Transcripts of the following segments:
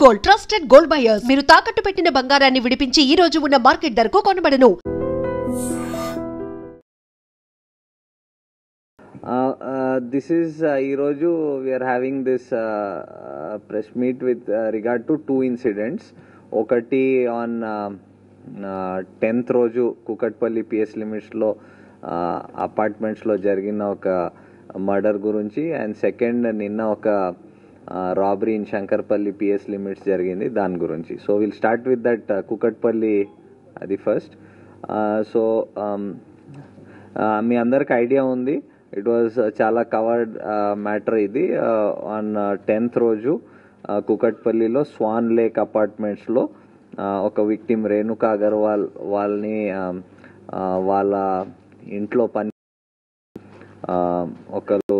Gold trusted gold buyers మీరు తాకట్టు పెట్టిన బంగారాన్ని విడిపించి ఈ రోజు ఉన్న మార్కెట్ ధరకు కొనబడను. This is ఈరోజు we are having this press meet with regard to two incidents. ఒకటి on 10th రోజు కుకట్పల్లి పిఎస్ లిమిట్స్లో అపార్ట్మెంట్స్లో జరిగిన ఒక మర్డర్ గురించి, అండ్ సెకండ్ నిన్న ఒక robbery in Shankarpally PS limits జరిగింది దాని గురించి. So will start with that Kukatpally అది ఫస్ట్. సో మీ అందరికి ఐడియా ఉంది, ఇట్ వాజ్ చాలా కవర్డ్ మ్యాటర్ ఇది. ఆన్ 10th రోజు కుకట్పల్లిలో స్వాన్ లేక్ అపార్ట్మెంట్స్లో ఒక విక్టిమ్ రేణుకా అగర్వాల్ వాళ్ళని వాళ్ళ ఇంట్లో పని ఒకరు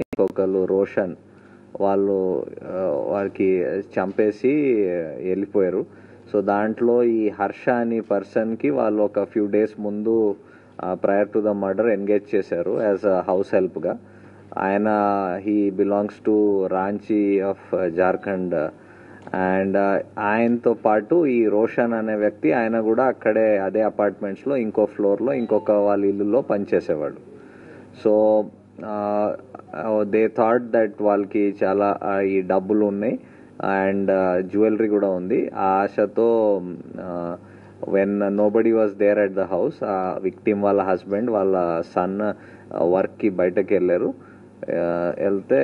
ఇంకొకరు రోషన్ వారికి చంపేసి వెళ్ళిపోయారు. సో దాంట్లో ఈ హర్ష అని పర్సన్కి వాళ్ళు ఒక ఫ్యూ డేస్ ముందు prior to the murder engage చేశారు యాజ్ అ హౌస్ హెల్ప్గా. ఆయన he belongs to Ranchi of Jharkhand. And ఆయనతో పాటు ఈ రోషన్ అనే వ్యక్తి, ఆయన కూడా అక్కడే అదే అపార్ట్మెంట్స్లో ఇంకో ఫ్లోర్లో ఇంకొక వాళ్ళ ఇల్లులో పనిచేసేవాడు. సో దే థాట్ దట్ వాళ్ళకి చాలా ఈ డబ్బులు ఉన్నాయి అండ్ జ్యువెలరీ కూడా ఉంది. ఆ ఆశతో when nobody was there at the house, ఆ విక్టిమ్ వాళ్ళ హస్బెండ్ వాళ్ళ సన్ వర్క్కి బయటకు వెళ్ళారు. వెళ్తే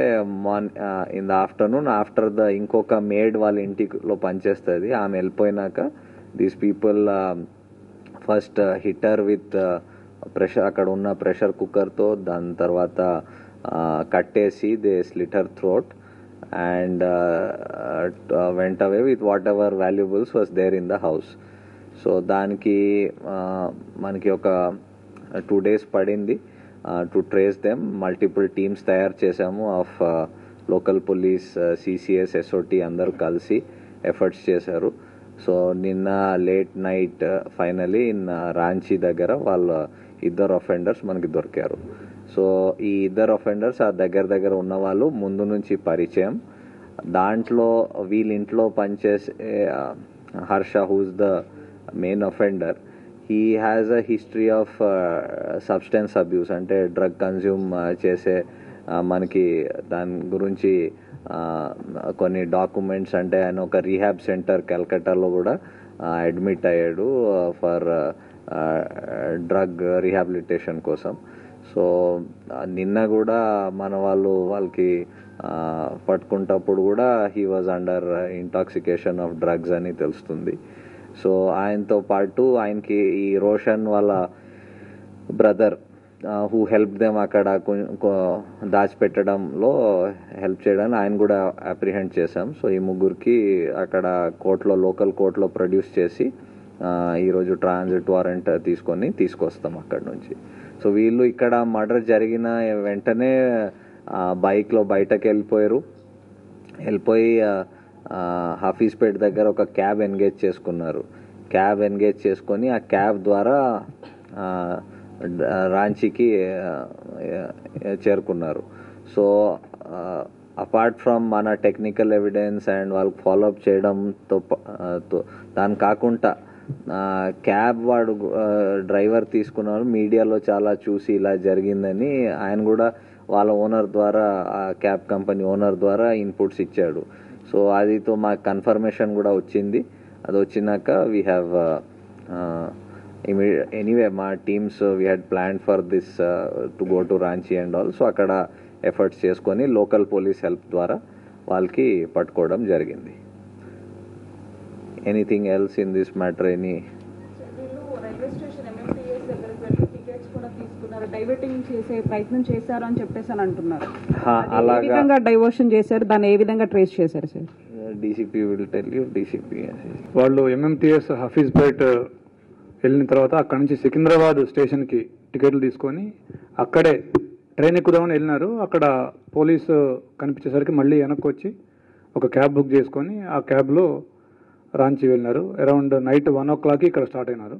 in the afternoon after the ఇంకొక మేడ్ వాళ్ళ ఇంటిలో పనిచేస్తుంది, ఆమె వెళ్ళిపోయినాక these people first hit her with pressure, అక్కడ ఉన్న ప్రెషర్ కుక్కర్తో, దాని తర్వాత కట్టేసి they slit her throat and went away with whatever valuables was there in the house. So దానికి మనకి ఒక 2 days పడింది to trace them. Multiple teams తయారు చేశాము of local police, CCS, SOT అందరూ కలిసి ఎఫర్ట్స్ చేశారు. సో నిన్న late night finally in Ranchi దగ్గర వాళ్ళ ఇద్దరు అఫెండర్స్ మనకి దొరికారు. సో ఈ ఇద్దరు అఫెండర్స్ ఆ దగ్గర ఉన్న వాళ్ళు ముందు నుంచి పరిచయం. దాంట్లో వీళ్ళ ఇంట్లో పనిచేసే Harsha who's the main offender, he has a history of substance abuse, అంటే డ్రగ్ కన్జ్యూమ్ చేసే మనకి దాని గురించి కొన్ని డాక్యుమెంట్స్, అంటే ఆయన ఒక రీహాబ్ సెంటర్ కలకట్టాలో కూడా అడ్మిట్ అయ్యాడు ఫర్ డ్రగ్ రీహాబిలిటేషన్ కోసం. సో నిన్న కూడా మన వాళ్ళకి పట్టుకుంటప్పుడు కూడా he was under intoxication of drugs అని తెలుస్తుంది. సో ఆయనతో పాటు ఆయనకి ఈ రోషన్ వాళ్ళ బ్రదర్ హూ హెల్ప్ దెమ్ అక్కడ దాచిపెట్టడంలో హెల్ప్ చేయడానికి ఆయన కూడా అప్రిహెండ్ చేశాం. సో ఈ ముగ్గురికి అక్కడ లోకల్ కోర్టులో ప్రొడ్యూస్ చేసి ఈరోజు ట్రాన్సిట్ వారెంట్ తీసుకొస్తాం అక్కడ నుంచి. సో వీళ్ళు ఇక్కడ మర్డర్ జరిగిన వెంటనే బైక్లో బయటకు వెళ్ళిపోయి హఫీజ్పేట్ దగ్గర ఒక క్యాబ్ ఎంగేజ్ చేసుకొని ఆ క్యాబ్ ద్వారా రాంచీకి చేరుకున్నారు. సో అపార్ట్ ఫ్రమ్ మన టెక్నికల్ ఎవిడెన్స్ అండ్ వాళ్ళకి ఫాలోఅప్ చేయడంతో దాని కాకుండా క్యాబ్ వాడు డ్రైవర్ తీసుకున్నారు, మీడియాలో చాలా చూసి ఇలా జరిగిందని ఆయన కూడా వాళ్ళ ఓనర్ ద్వారా, ఆ క్యాబ్ కంపెనీ ఓనర్ ద్వారా ఇన్పుట్స్ ఇచ్చాడు. సో అదితో మాకు కన్ఫర్మేషన్ కూడా వచ్చింది. అది వచ్చినాక వీ హ్యావ్ ఎనీవే మా teams we had plan for this to go to Ranchi and all. So అక్కడ ఎఫర్ట్స్ చేసుకొని లోకల్ పోలీస్ హెల్ప్ ద్వారా వాళ్ళకి పట్టుకోవడం జరిగింది. Anything else in this matter? Diverting చేసే ప్రయత్నం చేశారు అని చెప్పేసి అని అంటున్నారు. అలాగా డైవర్షన్ చేశారు, దాన్ని ఏ విధంగా ట్రేస్ చేశారు sir? DCP will tell you. DCP వాళ్ళు ఎంఎంటీఎస్ హఫీజ్పేట్ వెళ్ళిన తర్వాత అక్కడ నుంచి సికింద్రాబాద్ స్టేషన్కి టికెట్లు తీసుకొని అక్కడే ట్రైన్ ఎక్కుదామని వెళ్ళినారు. అక్కడ పోలీసు కనిపించేసరికి మళ్ళీ వెనక్కి వచ్చి ఒక క్యాబ్ బుక్ చేసుకొని ఆ క్యాబ్లో రాంచీ వెళ్ళినారు. అరౌండ్ నైట్ 1 o'clock ఇక్కడ స్టార్ట్ అయినారు.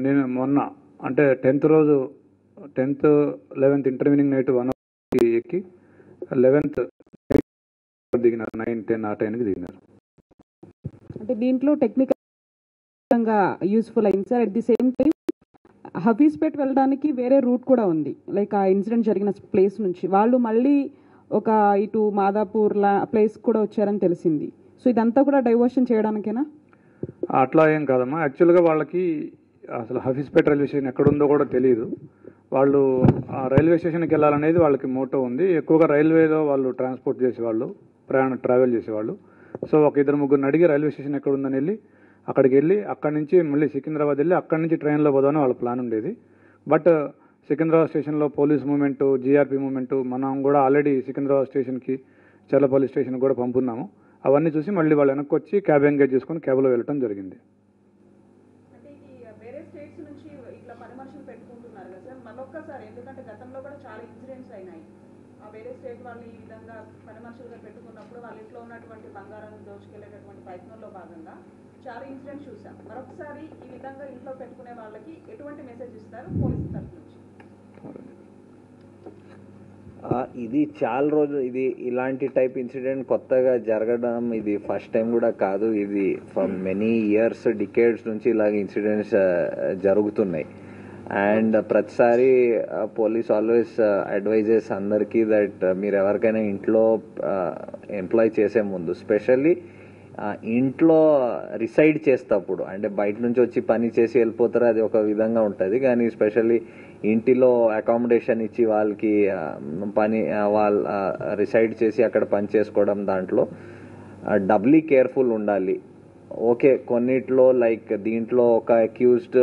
నేను మొన్న అంటే 10th రోజు 10th 11th intervening night 1 o'clock ఎక్కి 11th దిగినారు, 9-10 ఆ టైంకి దిగినారు. అంటే దీంట్లో టెక్నికల్ యూస్ఫుల్ అయింది sir. At the same time Hafeezpet వెళ్ళడానికి వేరే రూట్ కూడా ఉంది. లైక్ ఆ ఇన్సిడెంట్ జరిగిన ప్లేస్ నుంచి వాళ్ళు మళ్ళీ ఒక ఇటు మాదాపూర్ ప్లేస్ కూడా వచ్చారని తెలిసింది. సో ఇదంతా కూడా డైవర్షన్ చేయడానికేనా? అట్లా ఏం కాదమ్మా. యాక్చువల్గా వాళ్ళకి అసలు హఫీజ్పేట్ రైల్వే స్టేషన్ ఎక్కడుందో కూడా తెలియదు. వాళ్ళు ఆ రైల్వే స్టేషన్కి వెళ్ళాలనేది వాళ్ళకి మోటో ఉంది. ఎక్కువగా రైల్వేలో వాళ్ళు ట్రాన్స్పోర్ట్ చేసేవాళ్ళు, ట్రావెల్ చేసేవాళ్ళు. సో ఒక 2-3 అడిగి రైల్వే స్టేషన్ ఎక్కడ ఉందని వెళ్ళి అక్కడికి వెళ్ళి అక్కడి నుంచి మళ్ళీ సికింద్రాబాద్ వెళ్ళి అక్కడి నుంచి ట్రైన్లో పోదామని వాళ్ళ ప్లాన్ ఉండేది. బట్ సికింద్రాబాద్ స్టేషన్లో పోలీస్ మూవ్మెంట్, జీఆర్పీ మూవ్మెంట్, మనం కూడా ఆల్రెడీ సికింద్రాబాద్ స్టేషన్కి చర్లపల్లి స్టేషన్కి కూడా పంపున్నాము. అవన్నీ చూసి మళ్ళీ వాళ్ళు వెనక్కి వచ్చి క్యాబ్ ఎంగేజ్ చేసుకుని క్యాబ్లో వెళ్ళటం జరిగింది. అంటే ఇది వేరే స్టేట్స్ నుంచి ఇట్లా పని మనుషులు పెట్టుకుంటున్నారు కదా సార్ మళ్ళొక్కసారి, ఎందుకంటే గతంలో కూడా చాలా ఇన్సిడెంట్స్ అయినాయి. ఆ వేరే స్టేట్ వాళ్ళు ఈ విధంగా పని మనుషులుగా పెట్టుకున్నప్పుడు వాళ్ళ ఇంట్లో ఉన్నటువంటి బంగారాన్ని దోచుకెళ్లేటటువంటి ప్రయత్నంలో భాగంగా చాలా ఇన్సిడెంట్స్ చూసాం. మరొకసారి ఈ విధంగా ఇంట్లో పెట్టుకునే వాళ్ళకి ఎటువంటి మెసేజ్ ఇస్తారు పోలీసు తరఫు నుంచి? ఇది చాలా రోజు ఇది ఇలాంటి టైప్ ఇన్సిడెంట్ కొత్తగా జరగడం ఇది ఫస్ట్ టైం కూడా కాదు. ఇది ఫర్ మెనీ ఇయర్స్, డికేడ్స్ నుంచి ఇలాగ ఇన్సిడెంట్స్ జరుగుతున్నాయి. అండ్ ప్రతిసారి పోలీస్ ఆల్వేస్ అడ్వైజెస్ అందరికీ దట్ మీరు ఎవరికైనా ఇంట్లో ఎంప్లాయ్ చేసే ముందు, స్పెషల్లీ ఇంట్లో రిసైడ్ చేసేటప్పుడు, అంటే బయట నుంచి వచ్చి పని చేసి వెళ్ళిపోతారు, అది ఒక విధంగా ఉంటుంది. కానీ స్పెషల్లీ ఇంటిలో అకామిడేషన్ ఇచ్చి వాళ్ళకి పని వాళ్ళ రిసైడ్ చేసి అక్కడ పని చేసుకోవడం, దాంట్లో డబ్లీ కేర్ఫుల్ ఉండాలి. ఓకే, కొన్నిట్లో లైక్ దీంట్లో ఒక అక్యూజ్డ్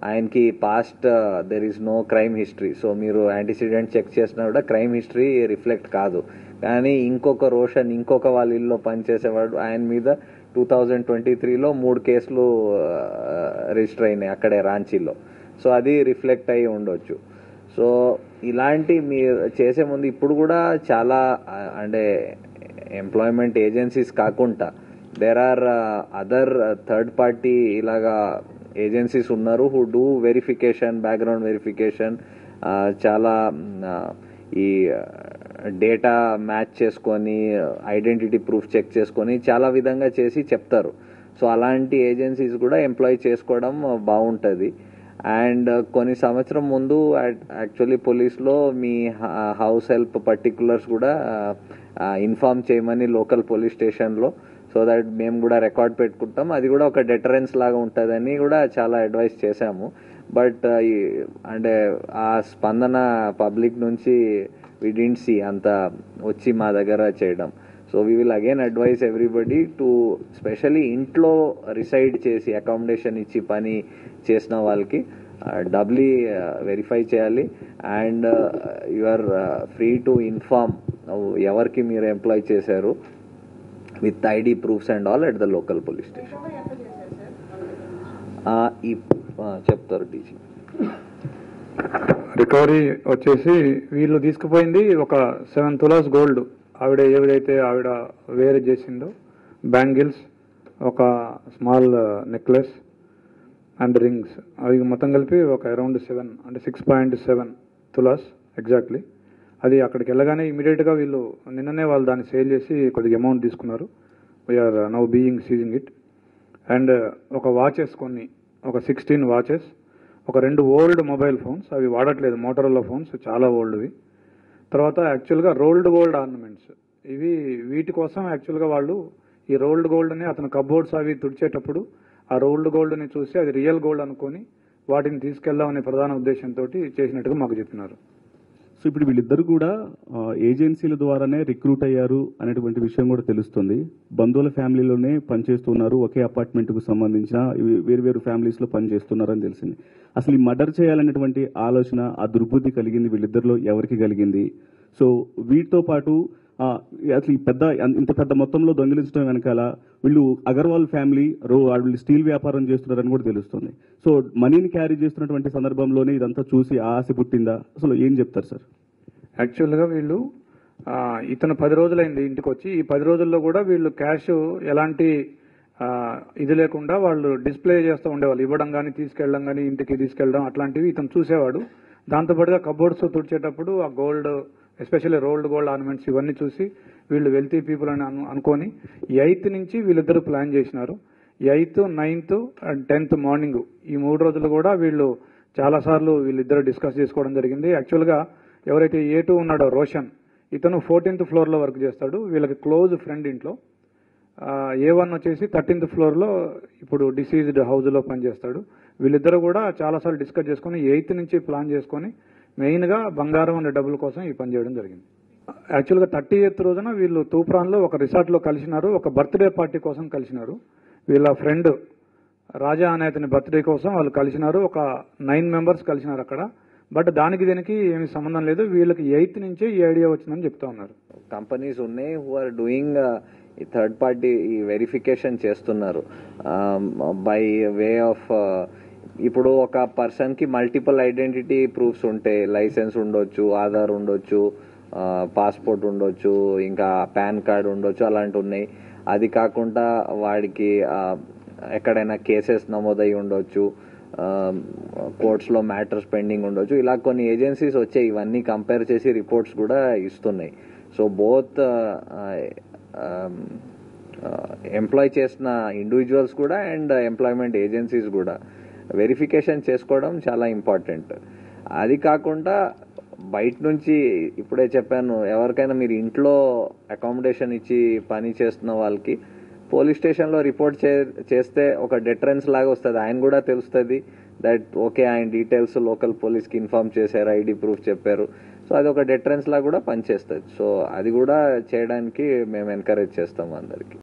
ఆయనకి past there is no crime history, so మీరు యాంటీసిడెంట్ చెక్ చేసినా కూడా క్రైమ్ హిస్టరీ రిఫ్లెక్ట్ కాదు. కానీ ఇంకొక రోషన్, ఇంకొక వాళ్ళ ఇల్లు పనిచేసేవాడు, ఆయన మీద 2023లో 3 కేసులు రిజిస్టర్ అయినాయి అక్కడే రాంచీలో. సో అది రిఫ్లెక్ట్ అయ్యి ఉండొచ్చు. సో ఇలాంటి మీరు చేసే ముందు ఇప్పుడు కూడా చాలా అంటే ఎంప్లాయ్మెంట్ ఏజెన్సీస్ కాకుండా there are other third party ఇలాగా ఏజెన్సీస్ ఉన్నారు who do verification, background verification, చాలా ఈ డేటా మ్యాచ్ చేసుకొని ఐడెంటిటీ ప్రూఫ్ చెక్ చేసుకొని చాలా విధంగా చేసి చెప్తారు. సో అలాంటి ఏజెన్సీస్ కూడా ఎంప్లాయ్ చేసుకోవడం బాగుంటుంది. అండ్ కొన్ని సంవత్సరం ముందు యాక్చువల్లీ పోలీస్లో మీ హౌస్ హెల్ప్ పర్టికులర్స్ కూడా ఇన్ఫార్మ్ చేయమని లోకల్ పోలీస్ స్టేషన్లో, సో దట్ మేము కూడా రికార్డ్ పెట్టుకుంటాం, అది కూడా ఒక డెటరెన్స్ లాగా ఉంటుందని కూడా చాలా అడ్వైస్ చేశాము. బట్ అంటే ఆ స్పందన పబ్లిక్ నుంచి వి డిడ్ంట్ సీ అంత వచ్చి మా దగ్గర చేయడం. So we will again advise everybody to specially ఇంట్లో రిసైడ్ చేసి అకామిడేషన్ ఇచ్చి పని చేసిన వాళ్ళకి డబ్లీ వెరిఫై చేయాలి. And you are free to inform ఎవరికి మీరు ఎంప్లాయ్ చేశారు with ID proofs and all at the local police station. చెప్తారు టీచింగ్. రికవరీ వచ్చేసి వీళ్ళు తీసుకుపోయింది ఒక 7 తులాస్ గోల్డ్, ఏవిడైతే ఆవిడ వేరే చేసిందో, బ్యాంగిల్స్, ఒక స్మాల్ నెక్లెస్ అండ్ రింగ్స్, అవి మొత్తం కలిపి ఒక అరౌండ్ 7 అంటే 6.7 తులాస్ ఎగ్జాక్ట్లీ. అది అక్కడికి వెళ్ళగానే ఇమీడియట్గా వీళ్ళు నిన్ననే వాళ్ళు దాన్ని సేల్ చేసి కొద్దిగా అమౌంట్ తీసుకున్నారు. We're now being seizing it. And ఒక వాచెస్, ఒక 16 వాచెస్, ఒక 2 ఓల్డ్ మొబైల్ ఫోన్స్, అవి వాడట్లేదు, మోటరోలా ఫోన్స్, చాలా ఓల్డ్వి. తర్వాత యాక్చువల్గా రోల్డ్ గోల్డ్ ఆర్నమెంట్స్, వీటి కోసం యాక్చువల్గా వాళ్ళు ఈ రోల్డ్ గోల్డ్ని అతను కబోర్డ్స్ అవి తుడిచేటప్పుడు ఆ రోల్డ్ గోల్డ్ని చూసి అది రియల్ గోల్డ్ అనుకొని వాటిని తీసుకెళ్దామనే ప్రధాన ఉద్దేశంతో చేసినట్టుగా మాకు చెప్పినారు. సో ఇప్పుడు వీళ్ళిద్దరు కూడా ఏజెన్సీల ద్వారానే రిక్రూట్ అయ్యారు అనేటువంటి విషయం కూడా తెలుస్తుంది. బంధువుల ఫ్యామిలీలోనే పనిచేస్తున్నారు, ఒకే అపార్ట్మెంట్కు సంబంధించిన వేరు ఫ్యామిలీస్లో పనిచేస్తున్నారని తెలిసింది. అసలు ఈ మర్డర్ చేయాలనేటువంటి ఆలోచన, ఆ దుర్బుద్ధి కలిగింది వీళ్ళిద్దరిలో ఎవరికి కలిగింది? సో వీటితో పాటు అసలు ఇంత పెద్ద మొత్తంలో దొంగిలించడం వెనకాల వీళ్ళు అగర్వాల్ ఫ్యామిలీ వీళ్ళు స్టీల్ వ్యాపారం చేస్తున్నారని కూడా తెలుస్తుంది. సో మనీని క్యారీ చేస్తున్నటువంటి సందర్భంలోనే ఇదంతా చూసి ఆశ పుట్టిందా? అసలు ఏం చెప్తారు సార్? యాక్చువల్గా వీళ్ళు ఇతను 10 రోజులైంది ఇంటికి వచ్చి, ఈ 10 రోజుల్లో కూడా వీళ్ళు క్యాష్ ఎలాంటి ఇది లేకుండా వాళ్ళు డిస్ప్లే చేస్తూ ఉండేవాళ్ళు, ఇవ్వడం కానీ తీసుకెళ్ళడం కానీ ఇంటికి తీసుకెళ్ళడం అట్లాంటివి ఇతను చూసేవాడు. దాంతోపాటుగా కబోర్డ్స్ తుడిచేటప్పుడు ఆ gold especially rolled gold ornaments ఇవన్నీ చూసి వీళ్ళు వెల్తీ పీపుల్ అని అనుకొని 8th నుంచి వీళ్ళిద్దరు ప్లాన్ చేసినారు. 8th, 9th and 10th morning ఈ 3 రోజులు కూడా వీళ్ళు చాలాసార్లు వీళ్ళిద్దరు డిస్కస్ చేసుకోవడం జరిగింది. యాక్చువల్గా ఎవరైతే A2 ఉన్నాడో రోషన్, ఇతను 14th ఫ్లోర్లో వర్క్ చేస్తాడు. వీళ్ళకి క్లోజ్ ఫ్రెండ్ ఇంట్లో. A1 వచ్చేసి 13th ఫ్లోర్లో ఇప్పుడు డిసీజ్డ్ హౌస్లో పనిచేస్తాడు. వీళ్ళిద్దరు కూడా చాలాసార్లు డిస్కస్ చేసుకొని 8th నుంచి ప్లాన్ చేసుకొని మెయిన్గా బంగారం అనే డబ్బుల కోసం ఈ పని చేయడం జరిగింది. యాక్చువల్గా 30th రోజున వీళ్ళు తూప్రాన్లో ఒక రిసార్ట్లో కలిసినారు. ఒక బర్త్డే పార్టీ కోసం కలిసినారు. వీళ్ళ ఫ్రెండ్ రాజా అనే అతని బర్త్డే కోసం వాళ్ళు కలిసినారు. ఒక 9 మెంబర్స్ కలిసినారు అక్కడ. బట్ దీనికి ఏమి సంబంధం లేదు. వీళ్ళకి 8th నుంచే ఈ ఐడియా వచ్చిందని చెప్తా ఉన్నారు. కంపెనీస్ ఉన్నాయి హూ ఆర్ డూయింగ్ ఈ థర్డ్ పార్టీ ఈ వెరిఫికేషన్ చేస్తున్నారు బై వే ఆఫ్ ఇప్పుడు ఒక పర్సన్కి మల్టిపుల్ ఐడెంటిటీ ప్రూఫ్స్ ఉంటాయి. లైసెన్స్ ఉండొచ్చు, ఆధార్ ఉండొచ్చు, పాస్పోర్ట్ ఉండొచ్చు, ఇంకా పాన్ కార్డ్ ఉండొచ్చు, అలాంటివి ఉన్నాయి. అది కాకుండా వాడికి ఎక్కడైనా కేసెస్ నమోదై ఉండొచ్చు, కోర్ట్స్లో మ్యాటర్స్ పెండింగ్ ఉండొచ్చు. ఇలా కొన్ని ఏజెన్సీస్ వచ్చాయి. ఇవన్నీ కంపేర్ చేసి రిపోర్ట్స్ కూడా ఇస్తున్నాయి. సో బోత్ ఎంప్లాయ్ చేసిన ఇండివిజువల్స్ కూడా అండ్ ఎంప్లాయ్మెంట్ ఏజెన్సీస్ కూడా వెరిఫికేషన్ చేసుకోవడం చాలా ఇంపార్టెంట్. అది కాకుండా బయట నుంచి ఇప్పుడే చెప్పాను, ఎవరికైనా మీరు ఇంట్లో అకామిడేషన్ ఇచ్చి పని చేస్తున్న వాళ్ళకి పోలీస్ స్టేషన్లో రిపోర్ట్ చేస్తే ఒక డెటరెన్స్ లాగా వస్తుంది. ఆయన కూడా తెలుస్తుంది దట్ ఓకే ఆయన డీటెయిల్స్ లోకల్ పోలీస్కి ఇన్ఫార్మ్ చేశారు, ఐడి ప్రూఫ్ చెప్పారు. సో అది ఒక డెటరెన్స్ లాగా కూడా పనిచేస్తుంది. సో అది కూడా చేయడానికి మేము ఎంకరేజ్ చేస్తాము అందరికీ.